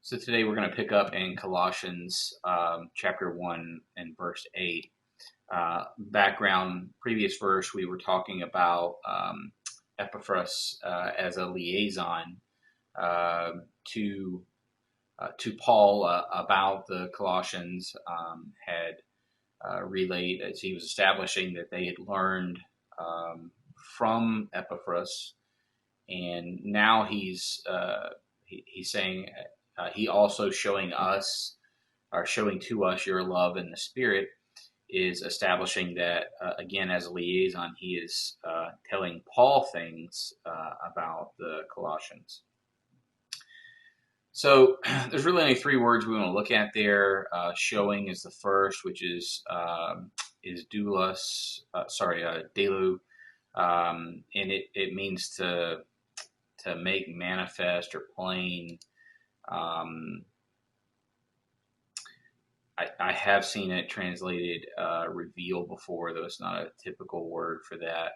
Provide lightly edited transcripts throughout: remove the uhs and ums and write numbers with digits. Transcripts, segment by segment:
So today we're going to pick up in Colossians chapter 1 and verse 8. Background, previous verse, we were talking about Epaphras as a liaison uh, to to Paul about the Colossians, had relayed as he was establishing that they had learned from Epaphras, and now he's saying he also showing us or showing to us your love in the Spirit, is establishing that again as a liaison he is telling Paul things about the Colossians. So there's really only three words we want to look at there. Showing is the first, which is doulos, delu, and it means to make manifest or plain. Um, I have seen it translated reveal before, though it's not a typical word for that.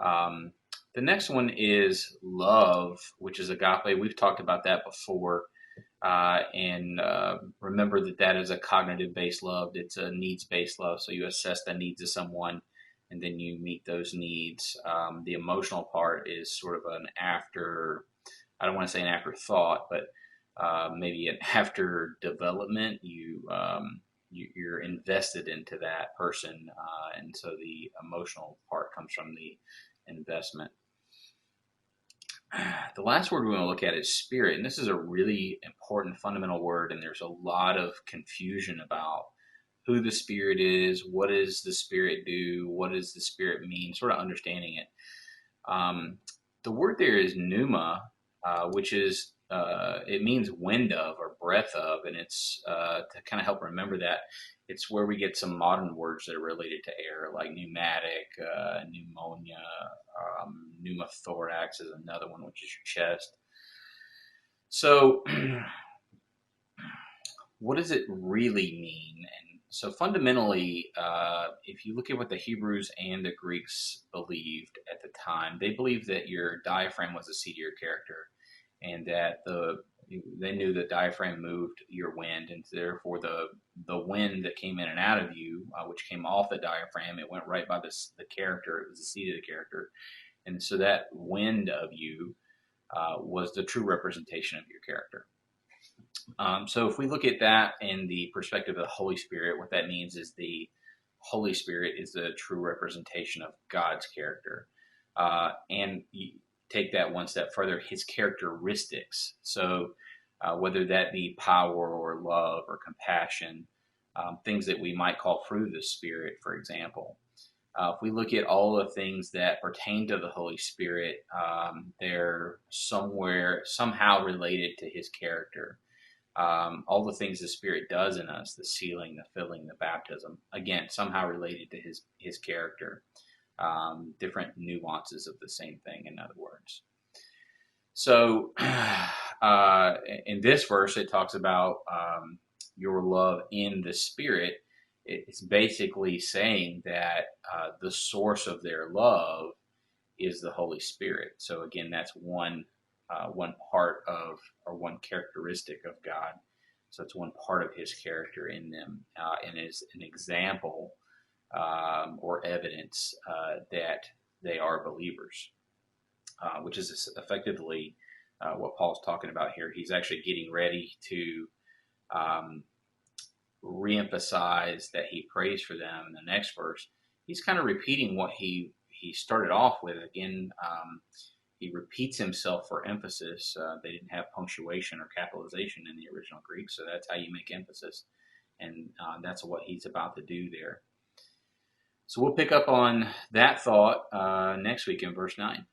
Um, the next one is love, which is agape. We've talked about that before. And remember that is a cognitive based love. It's a needs based love. So you assess the needs of someone and then you meet those needs. The emotional part is sort of an after, I don't want to say an afterthought, but maybe an after development. You're invested into that person, and so the emotional part comes from the investment. The last word we want to look at is spirit, and this is a really important fundamental word, and there's a lot of confusion about who the spirit is, what does the spirit do, what does the spirit mean, sort of understanding it. The word there is pneuma, which is it means wind of or breath of, and it's to kind of help remember that. It's where we get some modern words that are related to air, like pneumatic, pneumonia, pneumothorax is another one, which is your chest. So, what does it really mean? And so, fundamentally, if you look at what the Hebrews and the Greeks believed at the time, they believed that your diaphragm was the seat of your character, and that they knew the diaphragm moved your wind, and therefore the wind that came in and out of you, which came off the diaphragm, it went right by the character. It was the seat of the character, and so that wind of you was the true representation of your character. So if we look at that in the perspective of the Holy Spirit, what that means is the Holy Spirit is the true representation of God's character. And you take that one step further, his characteristics. So whether that be power or love or compassion, things that we might call fruit of the Spirit, for example. If we look at all the things that pertain to the Holy Spirit, they're somehow related to his character. All the things the Spirit does in us, the sealing, the filling, the baptism, again, somehow related to his character. Different nuances of the same thing, in other words. So in this verse, it talks about your love in the Spirit. It's basically saying that the source of their love is the Holy Spirit. So again, that's one part of, or one characteristic of God. So it's one part of his character in them, and is an example or evidence that they are believers, which is effectively what Paul's talking about here. He's actually getting ready to reemphasize that he prays for them in the next verse. He's kind of repeating what he started off with. Again, he repeats himself for emphasis. They didn't have punctuation or capitalization in the original Greek, so that's how you make emphasis. And that's what he's about to do there. So we'll pick up on that thought next week in verse 9.